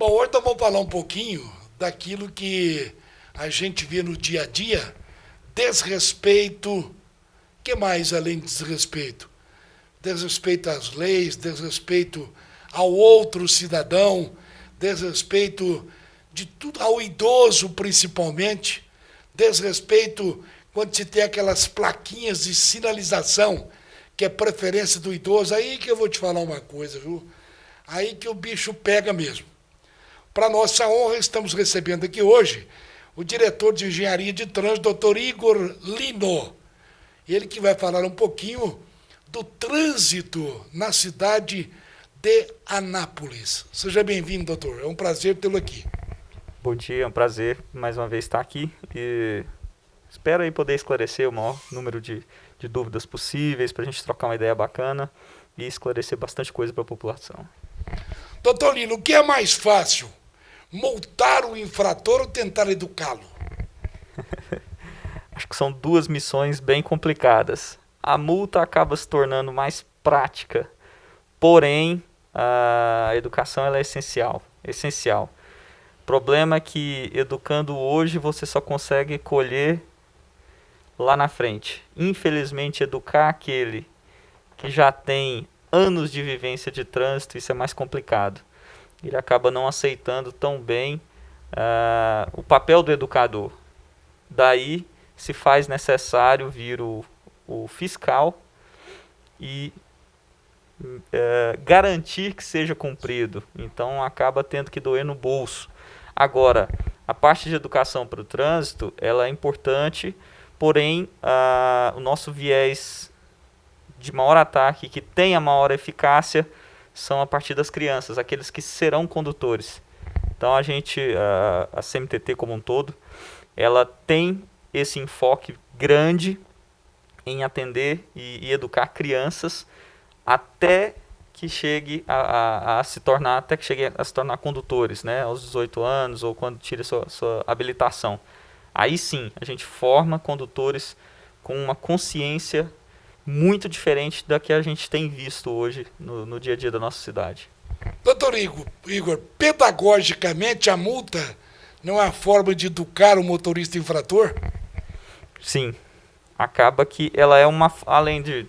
Bom, hoje nós vamos falar um pouquinho daquilo que a gente vê no dia a dia, desrespeito, que mais além de desrespeito? Desrespeito às leis, desrespeito ao outro cidadão, desrespeito de tudo, ao idoso principalmente, desrespeito quando se tem aquelas plaquinhas de sinalização, que é preferência do idoso, aí que eu vou te falar uma coisa, viu? Aí que o bicho pega mesmo. Para nossa honra, estamos recebendo aqui hoje o diretor de Engenharia de Trânsito, doutor Igor Lino. Ele que vai falar um pouquinho do trânsito na cidade de Anápolis. Seja bem-vindo, doutor. É um prazer tê-lo aqui. Bom dia, é um prazer mais uma vez estar aqui e espero aí poder esclarecer o maior número de dúvidas possíveis para a gente trocar uma ideia bacana e esclarecer bastante coisa para a população. Doutor Lino, o que é mais fácil? Multar o infrator ou tentar educá-lo? Acho que são duas missões bem complicadas. A multa acaba se tornando mais prática, porém a educação ela é essencial. O problema é que educando hoje você só consegue colher lá na frente. Infelizmente, educar aquele que já tem anos de vivência de trânsito, isso é mais complicado. Ele acaba não aceitando tão bem o papel do educador. Daí se faz necessário vir o fiscal e garantir que seja cumprido. Então acaba tendo que doer no bolso. Agora, a parte de educação para o trânsito, ela é importante, porém o nosso viés de maior ataque, que tem a maior eficácia, são a partir das crianças, aqueles que serão condutores. Então a CMTT como um todo, ela tem esse enfoque grande em atender e educar crianças até que chegue a se tornar condutores, né, aos 18 anos ou quando tire sua habilitação. Aí sim, a gente forma condutores com uma consciência muito diferente da que a gente tem visto hoje no dia a dia da nossa cidade. Doutor Igor, pedagogicamente a multa não é uma forma de educar o motorista infrator? Sim, acaba que ela é além de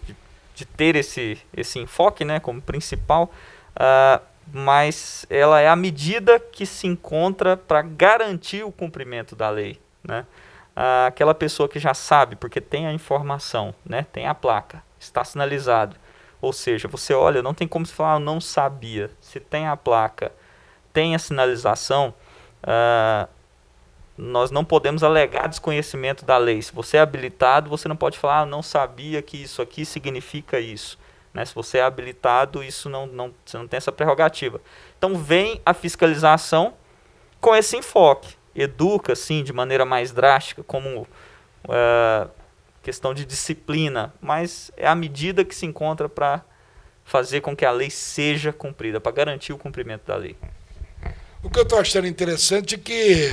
ter esse enfoque, né, como principal, mas ela é a medida que se encontra para garantir o cumprimento da lei, né? Aquela pessoa que já sabe, porque tem a informação, né, tem a placa, está sinalizado, ou seja, você olha, não tem como se falar, eu não sabia, se tem a placa, tem a sinalização, nós não podemos alegar desconhecimento da lei. Se você é habilitado, você não pode falar, não sabia que isso aqui significa isso, né? Se você é habilitado, isso você não tem essa prerrogativa. Então vem a fiscalização com esse enfoque. Educa, sim, de maneira mais drástica, como questão de disciplina, mas é a medida que se encontra para fazer com que a lei seja cumprida, para garantir o cumprimento da lei. O que eu estou achando interessante é que,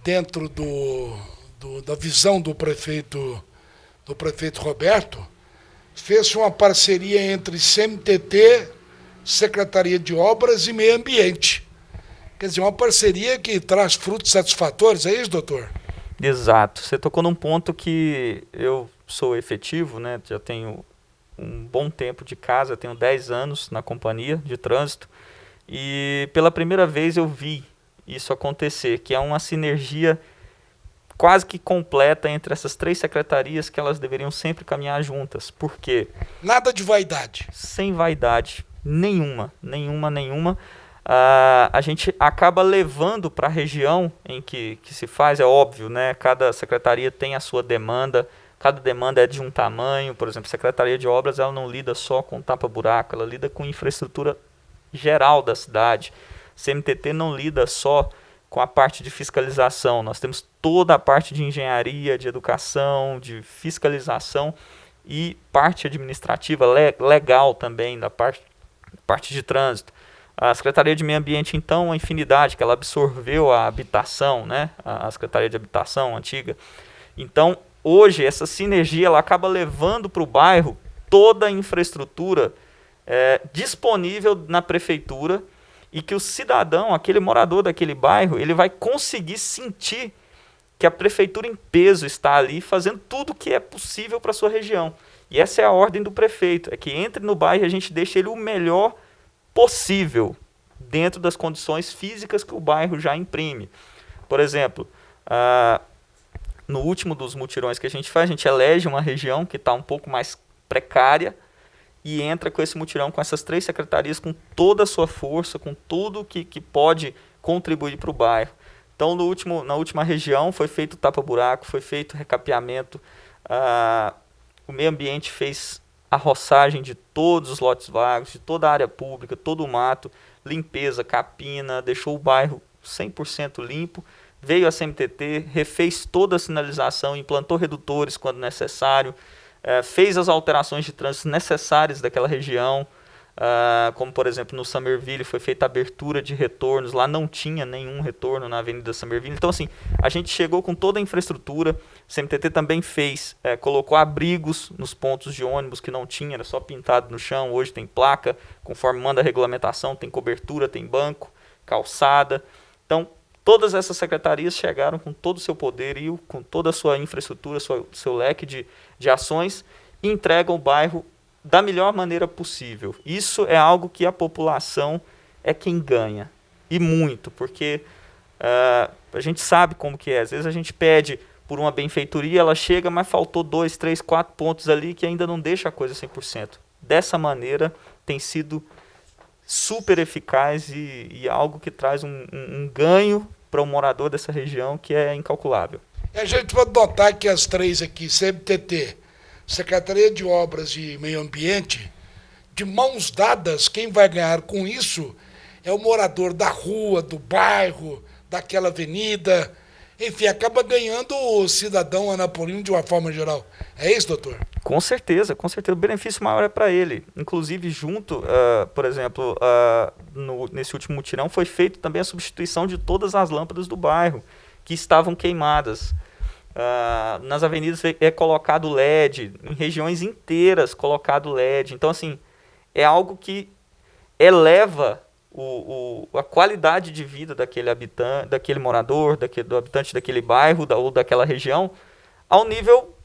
dentro da visão do prefeito Roberto, fez uma parceria entre CMTT, Secretaria de Obras e Meio Ambiente. Quer dizer, uma parceria que traz frutos satisfatórios, é isso, doutor? Exato. Você tocou num ponto que eu sou efetivo, né? Já tenho um bom tempo de casa, tenho 10 anos na companhia de trânsito, e pela primeira vez eu vi isso acontecer, que é uma sinergia quase que completa entre essas três secretarias, que elas deveriam sempre caminhar juntas. Por quê? Nada de vaidade. Sem vaidade nenhuma. A gente acaba levando para a região em que se faz, é óbvio, né? Cada secretaria tem a sua demanda, cada demanda é de um tamanho. Por exemplo, a Secretaria de Obras ela não lida só com tapa-buraco, ela lida com infraestrutura geral da cidade. CMTT não lida só com a parte de fiscalização, nós temos toda a parte de engenharia, de educação, de fiscalização e parte administrativa, legal também, da parte de trânsito. A Secretaria de Meio Ambiente, então, a infinidade, que ela absorveu a habitação, né? A Secretaria de Habitação antiga. Então, hoje, essa sinergia ela acaba levando para o bairro toda a infraestrutura disponível na prefeitura e que o cidadão, aquele morador daquele bairro, ele vai conseguir sentir que a prefeitura em peso está ali fazendo tudo o que é possível para a sua região. E essa é a ordem do prefeito, é que entre no bairro e a gente deixe ele o melhor possível, dentro das condições físicas que o bairro já imprime. Por exemplo, no último dos mutirões que a gente faz, a gente elege uma região que está um pouco mais precária e entra com esse mutirão, com essas 3 secretarias, com toda a sua força, com tudo que pode contribuir para o bairro. Então, na última região foi feito tapa-buraco, foi feito recapeamento, o meio ambiente fez a roçagem de todos os lotes vagos, de toda a área pública, todo o mato, limpeza, capina, deixou o bairro 100% limpo. Veio a CMTT, refez toda a sinalização, implantou redutores quando necessário, fez as alterações de trânsito necessárias daquela região, como por exemplo no Summerville foi feita a abertura de retornos, lá não tinha nenhum retorno na Avenida Summerville. Então assim, a gente chegou com toda a infraestrutura, a CMTT também fez, colocou abrigos nos pontos de ônibus que não tinha, era só pintado no chão, hoje tem placa, conforme manda a regulamentação, tem cobertura, tem banco, calçada. Então, todas essas secretarias chegaram com todo o seu poder e com toda a sua infraestrutura, seu leque de ações e entregam o bairro da melhor maneira possível. Isso é algo que a população é quem ganha. E muito, porque a gente sabe como que é. Às vezes a gente pede por uma benfeitoria, ela chega, mas faltou 2, 3, 4 pontos ali que ainda não deixa a coisa 100%. Dessa maneira, tem sido super eficaz e algo que traz um ganho para o morador dessa região que é incalculável. A gente pode notar que as 3 aqui, CMTT, Secretaria de Obras e Meio Ambiente, de mãos dadas, quem vai ganhar com isso é o morador da rua, do bairro, daquela avenida. Enfim, acaba ganhando o cidadão anapolino de uma forma geral. É isso, doutor? Com certeza. O benefício maior é para ele. Inclusive, junto, por exemplo, nesse último mutirão, foi feito também a substituição de todas as lâmpadas do bairro, que estavam queimadas. Nas avenidas é colocado LED, em regiões inteiras colocado LED. Então, assim, é algo que eleva a qualidade de vida daquele habitante, daquele morador, do habitante daquele bairro ou daquela região, ao nível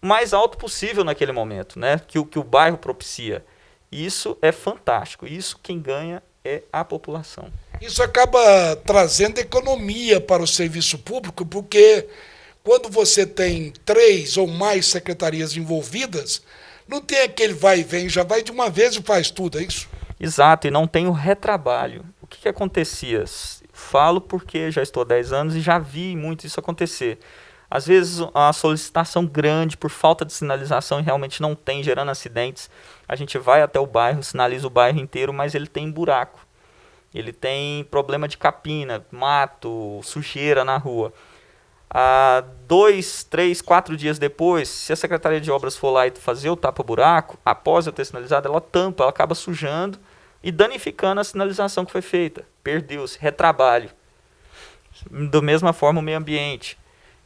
mais alto possível naquele momento, né? que o bairro propicia. Isso é fantástico. Isso quem ganha é a população. Isso acaba trazendo economia para o serviço público, porque quando você tem 3 ou mais secretarias envolvidas, não tem aquele vai e vem, já vai de uma vez e faz tudo, é isso? Exato, e não tem o retrabalho. O que acontecia? Falo porque já estou há 10 anos e já vi muito isso acontecer. Às vezes a solicitação grande por falta de sinalização e realmente não tem, gerando acidentes. A gente vai até o bairro, sinaliza o bairro inteiro, mas ele tem buraco. Ele tem problema de capina, mato, sujeira na rua. 2, 3, 4 dias depois, se a Secretaria de Obras for lá e fazer o tapa-buraco, após eu ter sinalizado, ela tampa, ela acaba sujando e danificando a sinalização que foi feita. Perdeu-se, retrabalho. Da mesma forma o meio ambiente.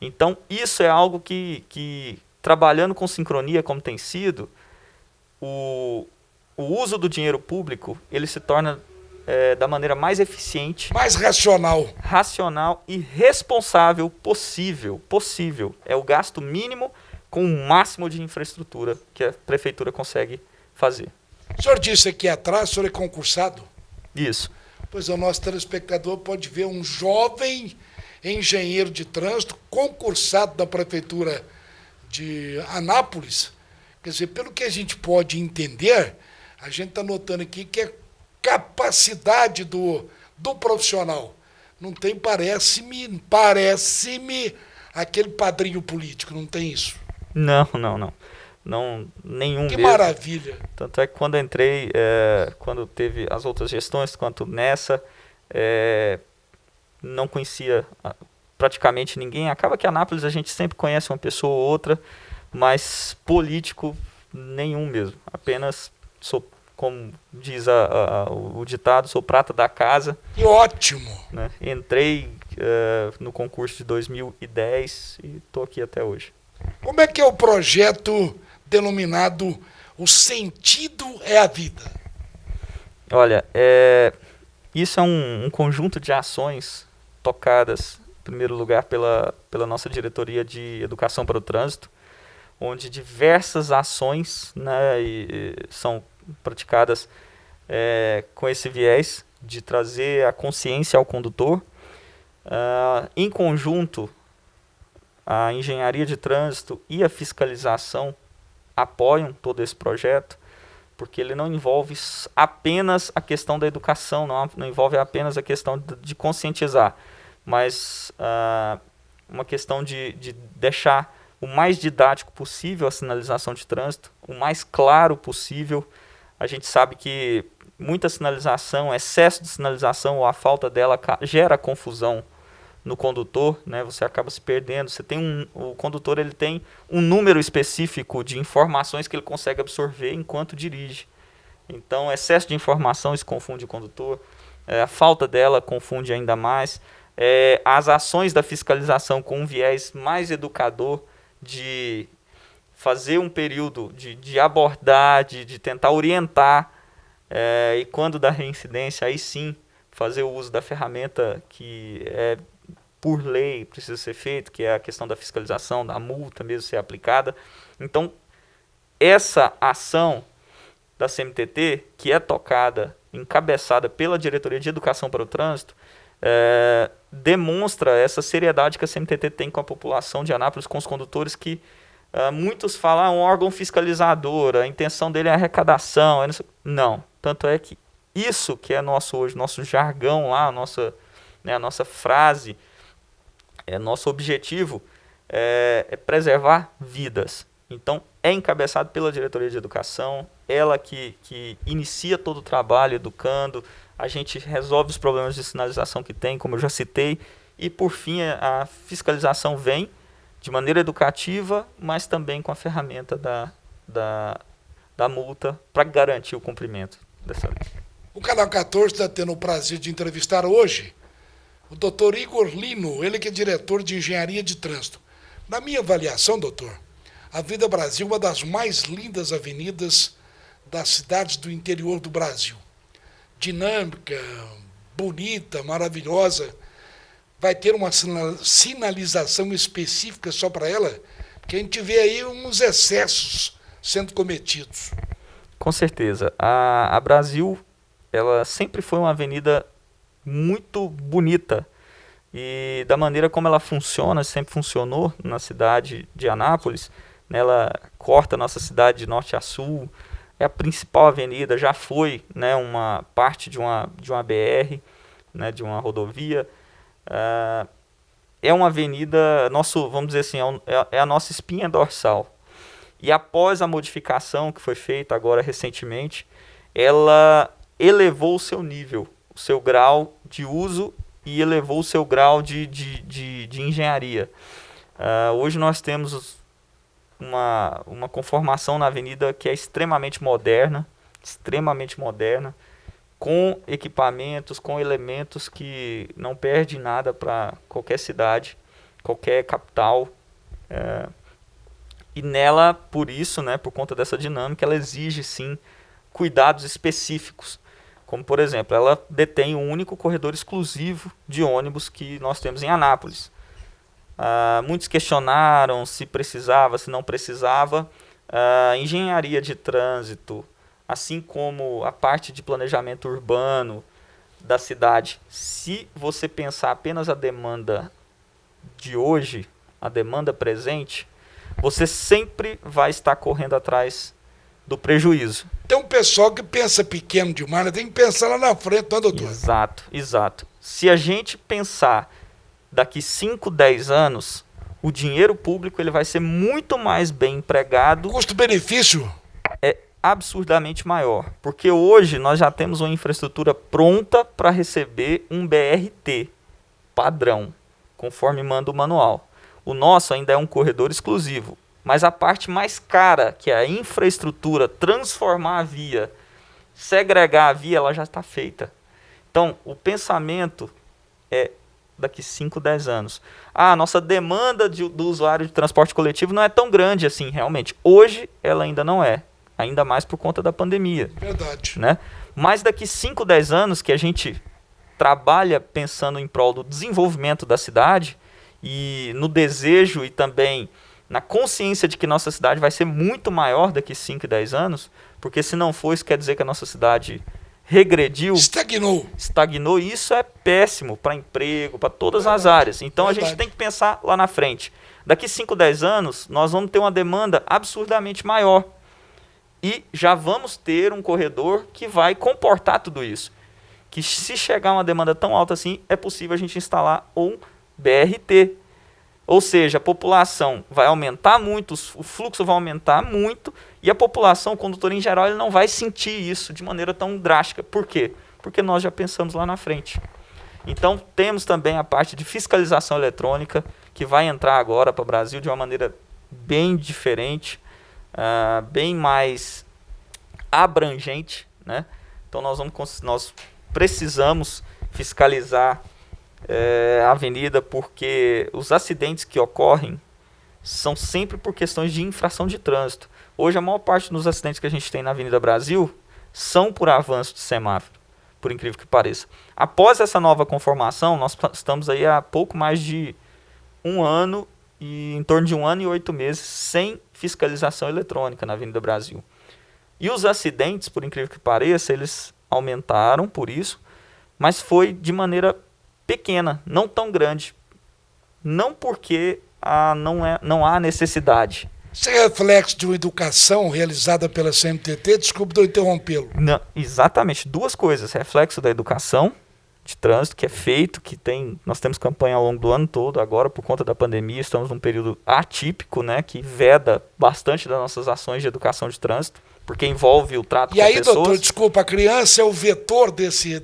Então, isso é algo que trabalhando com sincronia, como tem sido, o uso do dinheiro público, ele se torna da maneira mais eficiente, mais racional e responsável possível. É o gasto mínimo com o máximo de infraestrutura que a prefeitura consegue fazer. O senhor disse aqui atrás, o senhor é concursado? Isso. Pois o nosso telespectador pode ver um jovem engenheiro de trânsito concursado da prefeitura de Anápolis. Quer dizer, pelo que a gente pode entender, a gente está notando aqui que é capacidade do profissional. Não tem, parece-me aquele padrinho político, não tem isso? Não, nenhum Que mesmo. Maravilha. Tanto é que quando entrei, quando teve as outras gestões, quanto nessa, não conhecia praticamente ninguém. Acaba que Anápolis a gente sempre conhece uma pessoa ou outra, mas político nenhum mesmo. Apenas sou, como diz o ditado, sou prata da casa. Que ótimo! Né? Entrei no concurso de 2010 e estou aqui até hoje. Como é que é o projeto denominado O Sentido é a Vida? Olha, Isso é um conjunto de ações tocadas, em primeiro lugar, pela nossa diretoria de Educação para o Trânsito, onde diversas ações, né, são praticadas com esse viés de trazer a consciência ao condutor. Em conjunto, a engenharia de trânsito e a fiscalização apoiam todo esse projeto, porque ele não envolve apenas a questão da educação, não envolve apenas a questão de conscientizar, mas uma questão de deixar o mais didático possível a sinalização de trânsito, o mais claro possível. A gente sabe que muita sinalização, excesso de sinalização ou a falta dela gera confusão no condutor, né? Você acaba se perdendo. O condutor ele tem um número específico de informações que ele consegue absorver enquanto dirige. Então, excesso de informação isso confunde o condutor, a falta dela confunde ainda mais. As ações da fiscalização com um viés mais educador, de fazer um período de abordar, de tentar orientar, e quando da reincidência, aí sim, fazer o uso da ferramenta que por lei precisa ser feito, que é a questão da fiscalização, da multa mesmo ser aplicada. Então, essa ação da CMTT, que é tocada, encabeçada pela Diretoria de Educação para o Trânsito, demonstra essa seriedade que a CMTT tem com a população de Anápolis, com os condutores que muitos falam um órgão fiscalizador, a intenção dele é arrecadação. Não, tanto é que isso que é hoje, nosso jargão lá, a nossa frase, nosso objetivo é preservar vidas. Então, é encabeçado pela Diretoria de Educação, ela que inicia todo o trabalho educando, a gente resolve os problemas de sinalização que tem, como eu já citei, e por fim a fiscalização vem de maneira educativa, mas também com a ferramenta da multa para garantir o cumprimento dessa lei. O Canal 14 está tendo o prazer de entrevistar hoje o doutor Igor Lino, ele que é diretor de Engenharia de Trânsito. Na minha avaliação, doutor, a Avenida Brasil é uma das mais lindas avenidas das cidades do interior do Brasil. Dinâmica, bonita, maravilhosa. Vai ter uma sinalização específica só para ela, porque a gente vê aí uns excessos sendo cometidos. Com certeza. A Brasil, ela sempre foi uma avenida muito bonita, e da maneira como ela funciona, sempre funcionou na cidade de Anápolis, né, ela corta a nossa cidade de norte a sul, é a principal avenida, já foi, né, uma parte de uma BR, né, de uma rodovia. É uma avenida, vamos dizer assim, é a nossa espinha dorsal. E após a modificação que foi feita agora recentemente, ela elevou o seu nível, o seu grau de uso, e elevou o seu grau de engenharia. Hoje nós temos uma conformação na avenida que é extremamente moderna, com equipamentos, com elementos que não perde nada para qualquer cidade, qualquer capital. E nela, por isso, né, por conta dessa dinâmica, ela exige sim cuidados específicos. Como, por exemplo, ela detém o único corredor exclusivo de ônibus que nós temos em Anápolis. Muitos questionaram se precisava, se não precisava. A engenharia de trânsito, assim como a parte de planejamento urbano da cidade, se você pensar apenas a demanda de hoje, a demanda presente, você sempre vai estar correndo atrás do prejuízo. Tem um pessoal que pensa pequeno demais, né? Tem que pensar lá na frente, não é, doutor? Exato. Se a gente pensar daqui 5, 10 anos, o dinheiro público ele vai ser muito mais bem empregado. Custo-benefício é absurdamente maior, porque hoje nós já temos uma infraestrutura pronta para receber um BRT padrão, conforme manda o manual. O nosso ainda é um corredor exclusivo, mas a parte mais cara, que é a infraestrutura, transformar a via, segregar a via, ela já está feita. Então, o pensamento é daqui 5, 10 anos. A nossa demanda do usuário de transporte coletivo não é tão grande assim, realmente. Hoje, ela ainda não é. Ainda mais por conta da pandemia. Verdade. Né? Mas daqui 5, 10 anos, que a gente trabalha pensando em prol do desenvolvimento da cidade e no desejo e também na consciência de que nossa cidade vai ser muito maior daqui 5 e 10 anos, porque se não for, isso quer dizer que a nossa cidade regrediu, estagnou, e isso é péssimo para emprego, para todas as áreas. Então a gente tem que pensar lá na frente. Daqui 5, 10 anos, nós vamos ter uma demanda absurdamente maior. E já vamos ter um corredor que vai comportar tudo isso. Que se chegar uma demanda tão alta assim, é possível a gente instalar um BRT. Ou seja, a população vai aumentar muito, o fluxo vai aumentar muito, e a população, o condutor em geral, ele não vai sentir isso de maneira tão drástica. Por quê? Porque nós já pensamos lá na frente. Então, temos também a parte de fiscalização eletrônica, que vai entrar agora para o Brasil de uma maneira bem diferente, bem mais abrangente, né? Então, nós precisamos fiscalizar a avenida, porque os acidentes que ocorrem são sempre por questões de infração de trânsito. Hoje, a maior parte dos acidentes que a gente tem na Avenida Brasil são por avanço de semáforo, por incrível que pareça. Após essa nova conformação, nós estamos aí há pouco mais de 1 ano, e em torno de 1 ano e 8 meses, sem fiscalização eletrônica na Avenida Brasil. E os acidentes, por incrível que pareça, eles aumentaram por isso, mas foi de maneira pequena, não tão grande. Não porque não há necessidade. Isso é reflexo de uma educação realizada pela CMTT? Desculpe de eu interrompê-lo. Não, exatamente, 2 coisas. Reflexo da educação de trânsito que é feito, nós temos campanha ao longo do ano todo. Agora, por conta da pandemia, estamos num período atípico, né, que veda bastante das nossas ações de educação de trânsito, porque envolve o trato com pessoas. E aí, doutor, desculpa, a criança é o vetor desse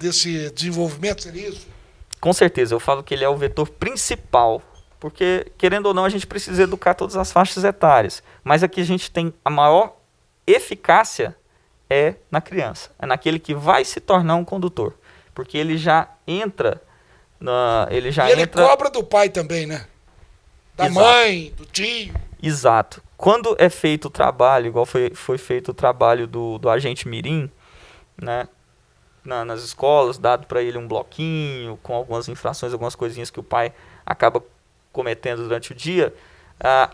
desenvolvimento, seria isso? Com certeza, eu falo que ele é o vetor principal, porque, querendo ou não, a gente precisa educar todas as faixas etárias, mas aqui a gente tem a maior eficácia na criança, é naquele que vai se tornar um condutor, porque ele já entra... ele cobra do pai também, né? Da Exato. Mãe, do tio. Exato. Quando é feito o trabalho, igual foi feito o trabalho do agente mirim, né? Nas escolas, dado para ele um bloquinho com algumas infrações, algumas coisinhas que o pai acaba cometendo durante o dia,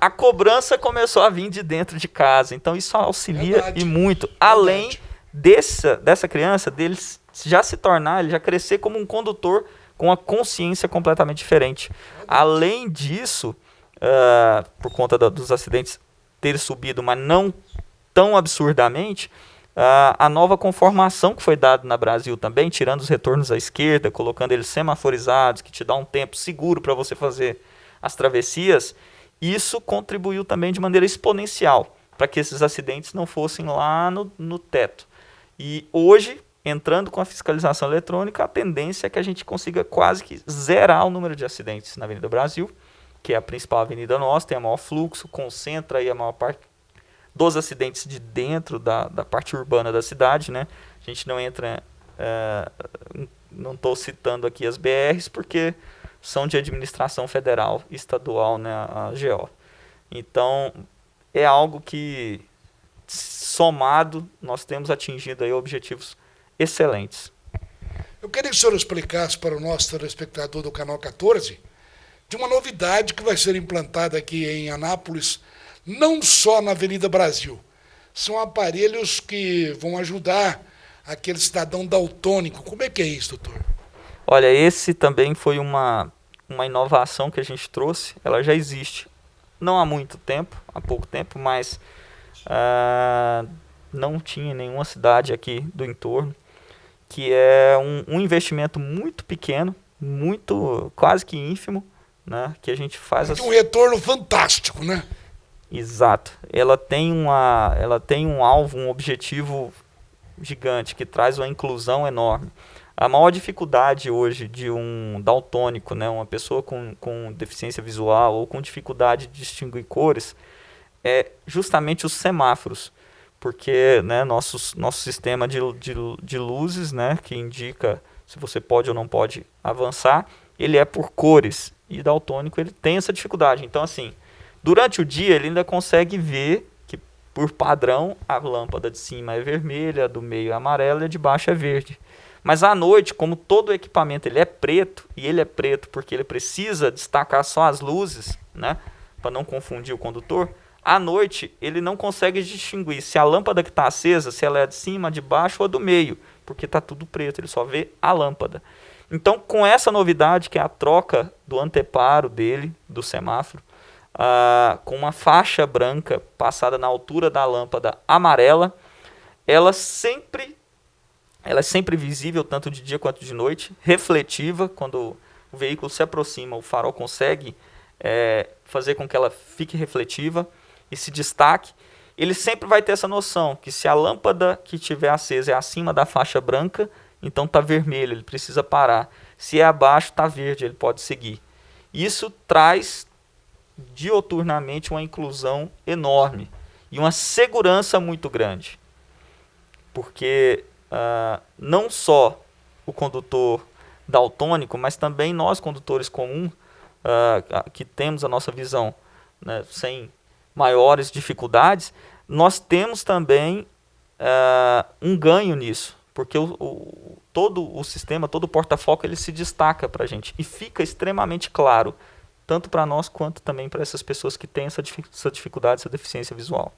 a cobrança começou a vir de dentro de casa. Então isso auxilia e muito. Além dessa criança, dele já se tornar, ele já crescer como um condutor com uma consciência completamente diferente. Além disso, por conta dos acidentes terem subido, mas não tão absurdamente, a nova conformação que foi dada na Brasil também, tirando os retornos à esquerda, colocando eles semaforizados, que te dá um tempo seguro para você fazer as travessias, isso contribuiu também de maneira exponencial para que esses acidentes não fossem lá no teto. E hoje, entrando com a fiscalização eletrônica, a tendência é que a gente consiga quase que zerar o número de acidentes na Avenida Brasil, que é a principal avenida nossa, tem a maior fluxo, concentra aí a maior parte dos acidentes de dentro da parte urbana da cidade, né? A gente não entra, não estou citando aqui as BRs, porque são de administração federal e estadual, né, a GO. Então, é algo que, somado, nós temos atingido aí objetivos excelentes. Eu queria que o senhor explicasse para o nosso telespectador do Canal 14 de uma novidade que vai ser implantada aqui em Anápolis, não só na Avenida Brasil. São aparelhos que vão ajudar aquele cidadão daltônico. Como é que é isso, doutor? Olha, esse também foi uma inovação que a gente trouxe. Ela já existe, não há muito tempo, há pouco tempo, mas não tinha nenhuma cidade aqui do entorno, que é um investimento muito pequeno, quase que ínfimo, né, que a gente faz... Um retorno fantástico, né? Exato. Ela tem um alvo, um objetivo gigante, que traz uma inclusão enorme. A maior dificuldade hoje de um daltônico, né, uma pessoa com deficiência visual ou com dificuldade de distinguir cores, é justamente os semáforos. Porque, né, nosso sistema de luzes, né, que indica se você pode ou não pode avançar, ele é por cores. E daltônico ele tem essa dificuldade. Então, assim, durante o dia ele ainda consegue ver que, por padrão, a lâmpada de cima é vermelha, a do meio é amarela e a de baixo é verde. Mas à noite, como todo o equipamento ele é preto, e ele é preto porque ele precisa destacar só as luzes, né, para não confundir o condutor, à noite ele não consegue distinguir se a lâmpada que está acesa, se ela é de cima, de baixo ou do meio, porque está tudo preto, ele só vê a lâmpada. Então, com essa novidade, que é a troca do anteparo dele, do semáforo, com uma faixa branca passada na altura da lâmpada amarela, ela é sempre visível, tanto de dia quanto de noite, refletiva. Quando o veículo se aproxima, o farol consegue fazer com que ela fique refletiva e se destaque. Ele sempre vai ter essa noção que se a lâmpada que estiver acesa é acima da faixa branca, então está vermelho, ele precisa parar. Se é abaixo, está verde, ele pode seguir. Isso traz dioturnamente uma inclusão enorme e uma segurança muito grande. Porque não só o condutor daltônico, mas também nós, condutores comuns, que temos a nossa visão, né, sem maiores dificuldades, nós temos também um ganho nisso, porque todo o sistema, todo o porta-foco, ele se destaca para a gente e fica extremamente claro, tanto para nós quanto também para essas pessoas que têm essa dificuldade, essa deficiência visual.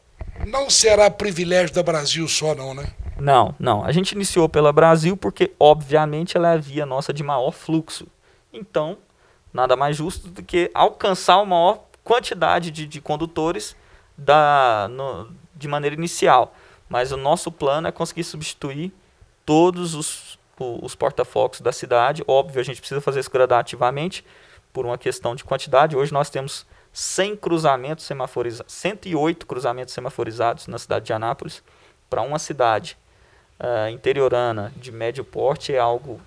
Não será privilégio da Brasil só, não, né? Não. A gente iniciou pela Brasil porque, obviamente, ela é a via nossa de maior fluxo. Então, nada mais justo do que alcançar uma maior quantidade de condutores de maneira inicial. Mas o nosso plano é conseguir substituir todos os porta-focos da cidade. Óbvio, a gente precisa fazer isso gradativamente por uma questão de quantidade. Hoje nós temos 100 cruzamentos semaforizados, 108 cruzamentos semaforizados na cidade de Anápolis. Para uma cidade interiorana de médio porte é algo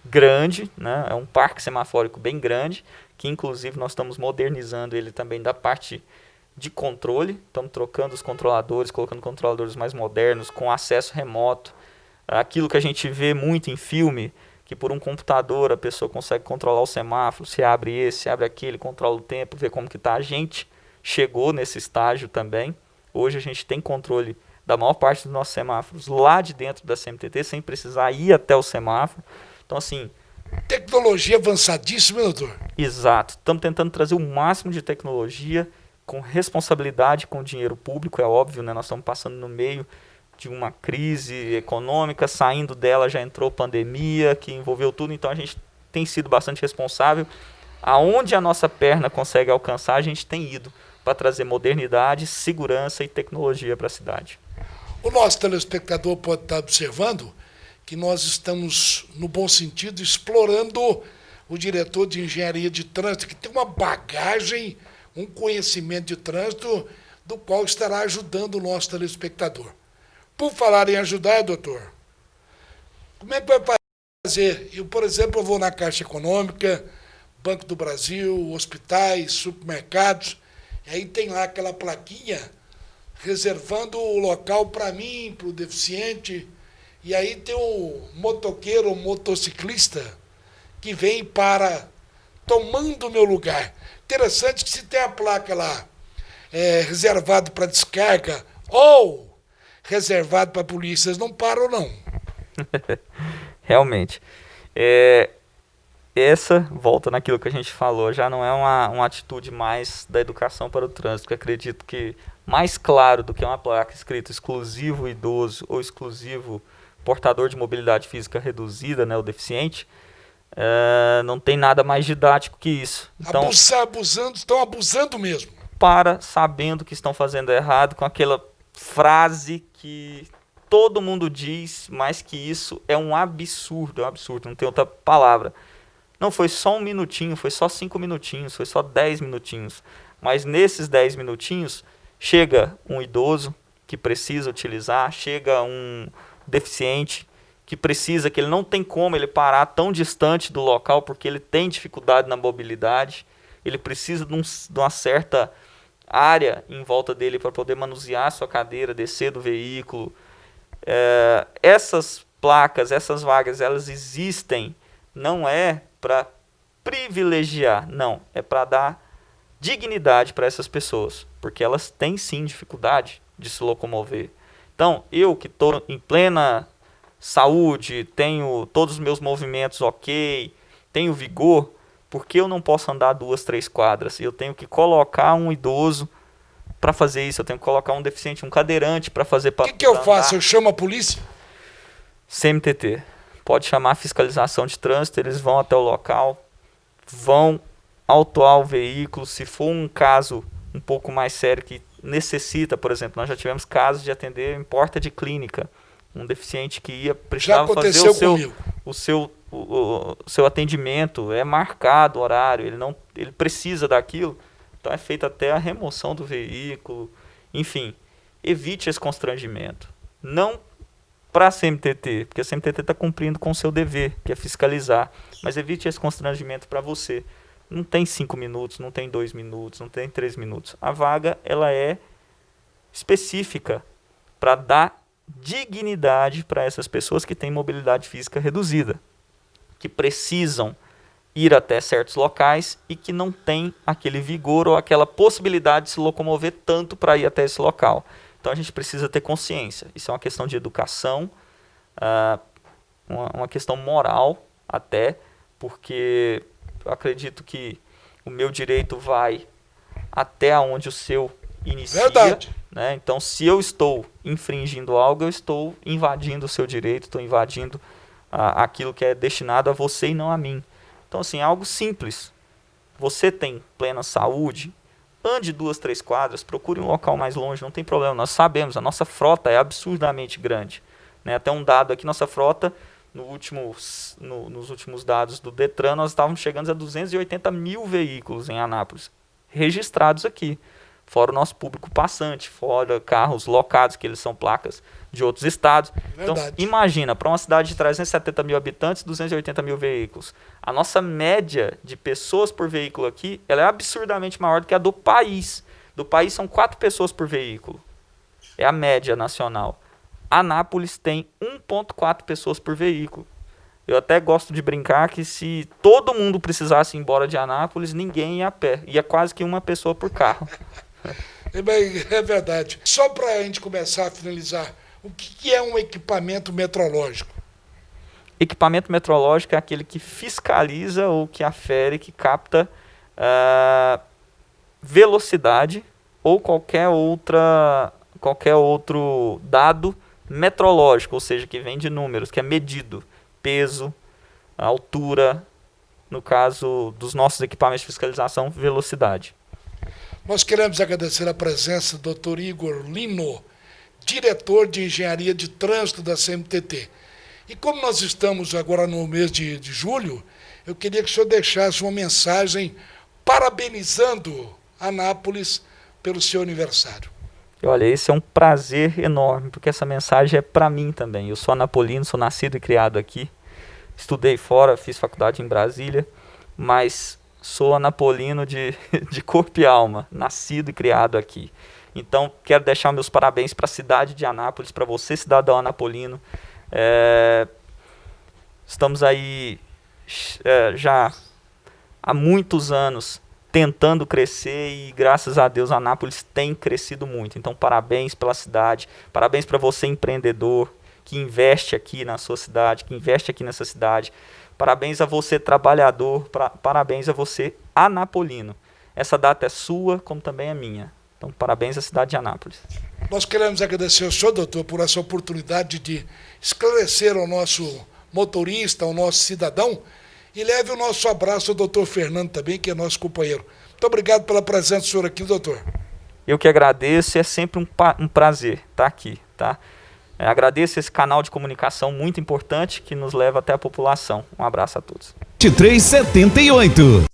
grande, né? É um parque semafórico bem grande, que inclusive nós estamos modernizando ele também da parte de controle. Estamos trocando os controladores, colocando controladores mais modernos, com acesso remoto. Aquilo que a gente vê muito em filme, que por um computador a pessoa consegue controlar o semáforo, se abre esse, se abre aquele, controla o tempo, vê como que está. A gente chegou nesse estágio também. Hoje a gente tem controle da maior parte dos nossos semáforos lá de dentro da CMTT, sem precisar ir até o semáforo. Então, assim... Tecnologia avançadíssima, doutor. Exato. Estamos tentando trazer o máximo de tecnologia com responsabilidade com o dinheiro público, é óbvio, né? Nós estamos passando no meio de uma crise econômica, saindo dela já entrou pandemia, que envolveu tudo, então a gente tem sido bastante responsável. Aonde a nossa perna consegue alcançar, a gente tem ido para trazer modernidade, segurança e tecnologia para a cidade. O nosso telespectador pode estar observando que nós estamos, no bom sentido, explorando o diretor de engenharia de trânsito, que tem uma bagagem, um conhecimento de trânsito, do qual estará ajudando o nosso telespectador. Por falar em ajudar, doutor, como é que vai fazer? Eu, por exemplo, eu vou na Caixa Econômica, Banco do Brasil, hospitais, supermercados, e aí tem lá aquela plaquinha reservando o local para mim, para o deficiente, e aí tem o motoqueiro ou motociclista que vem para tomando o meu lugar. Interessante que se tem a placa lá reservado para descarga ou reservado para polícia, eles não param, não. Realmente. Essa volta naquilo que a gente falou, já não é uma atitude mais da educação para o trânsito, que acredito que mais claro do que uma placa escrita exclusivo idoso ou exclusivo portador de mobilidade física reduzida, né, o deficiente, não tem nada mais didático que isso. Então, estão abusando mesmo. Sabendo que estão fazendo errado, com aquela frase que todo mundo diz, mas que isso é um absurdo, não tem outra palavra. Não foi só 1 minutinho, foi só 5 minutinhos, foi só 10 minutinhos. Mas nesses 10 minutinhos, chega um idoso que precisa utilizar, chega um deficiente que precisa, que ele não tem como ele parar tão distante do local, porque ele tem dificuldade na mobilidade, ele precisa de uma certa área em volta dele para poder manusear sua cadeira, descer do veículo. Essas placas, essas vagas, elas existem, não é para privilegiar, não, é para dar dignidade para essas pessoas, porque elas têm sim dificuldade de se locomover. Então, eu que estou em plena saúde, tenho todos os meus movimentos ok, tenho vigor, por que eu não posso andar 2, 3 quadras? Eu tenho que colocar um idoso para fazer isso, eu tenho que colocar um deficiente, um cadeirante para fazer... O que eu faço? Eu chamo a polícia? CMTT. Pode chamar a fiscalização de trânsito, eles vão até o local, vão autuar o veículo. Se for um caso um pouco mais sério que necessita, por exemplo, nós já tivemos casos de atender em porta de clínica, um deficiente que precisava fazer o seu atendimento, é marcado o horário, ele precisa daquilo, então é feita até a remoção do veículo, enfim, evite esse constrangimento. Não para a CMTT, porque a CMTT está cumprindo com o seu dever, que é fiscalizar, mas evite esse constrangimento para você. Não tem 5 minutos, não tem 2 minutos, não tem 3 minutos. A vaga ela é específica para dar dignidade para essas pessoas que têm mobilidade física reduzida, que precisam ir até certos locais e que não têm aquele vigor ou aquela possibilidade de se locomover tanto para ir até esse local. Então a gente precisa ter consciência. Isso é uma questão de educação, uma questão moral até, porque eu acredito que o meu direito vai até onde o seu inicia. Verdade. Né? Então, se eu estou infringindo algo, eu estou invadindo o seu direito, estou invadindo aquilo que é destinado a você e não a mim. Então, assim, algo simples. Você tem plena saúde, ande 2, 3 quadras, procure um local mais longe, não tem problema. Nós sabemos, a nossa frota é absurdamente grande. Né? Até um dado aqui, nossa frota, nos últimos dados do Detran, nós estávamos chegando a 280 mil veículos em Anápolis, registrados aqui. Fora o nosso público passante, fora carros locados, que eles são placas de outros estados. Verdade. Então, imagina, para uma cidade de 370 mil habitantes, 280 mil veículos. A nossa média de pessoas por veículo aqui, ela é absurdamente maior do que a do país. Do país são 4 pessoas por veículo. É a média nacional. Anápolis tem 1,4 pessoas por veículo. Eu até gosto de brincar que se todo mundo precisasse ir embora de Anápolis, ninguém ia a pé. Ia quase que uma pessoa por carro. É verdade. Só para a gente começar a finalizar, o que é um equipamento metrológico? Equipamento metrológico é aquele que fiscaliza ou que afere, que capta velocidade ou qualquer outro dado metrológico, ou seja, que vem de números, que é medido, peso, altura, no caso dos nossos equipamentos de fiscalização, velocidade. Nós queremos agradecer a presença do Dr. Igor Lino, diretor de Engenharia de Trânsito da CMTT. E como nós estamos agora no mês de julho, eu queria que o senhor deixasse uma mensagem parabenizando Anápolis pelo seu aniversário. Olha, esse é um prazer enorme, porque essa mensagem é para mim também. Eu sou anapolino, sou nascido e criado aqui. Estudei fora, fiz faculdade em Brasília, mas sou anapolino de corpo e alma, nascido e criado aqui. Então, quero deixar meus parabéns para a cidade de Anápolis, para você, cidadão anapolino. Estamos aí já há muitos anos tentando crescer e, graças a Deus, Anápolis tem crescido muito. Então, parabéns pela cidade, parabéns para você, empreendedor, que investe aqui na sua cidade, que investe aqui nessa cidade. Parabéns a você, trabalhador, parabéns a você, anapolino. Essa data é sua, como também é minha. Então, parabéns à cidade de Anápolis. Nós queremos agradecer ao senhor, doutor, por essa oportunidade de esclarecer ao nosso motorista, ao nosso cidadão, e leve o nosso abraço ao doutor Fernando também, que é nosso companheiro. Muito obrigado pela presença do senhor aqui, doutor. Eu que agradeço, é sempre um prazer estar aqui, tá? Agradeço esse canal de comunicação muito importante que nos leva até a população. Um abraço a todos. 2378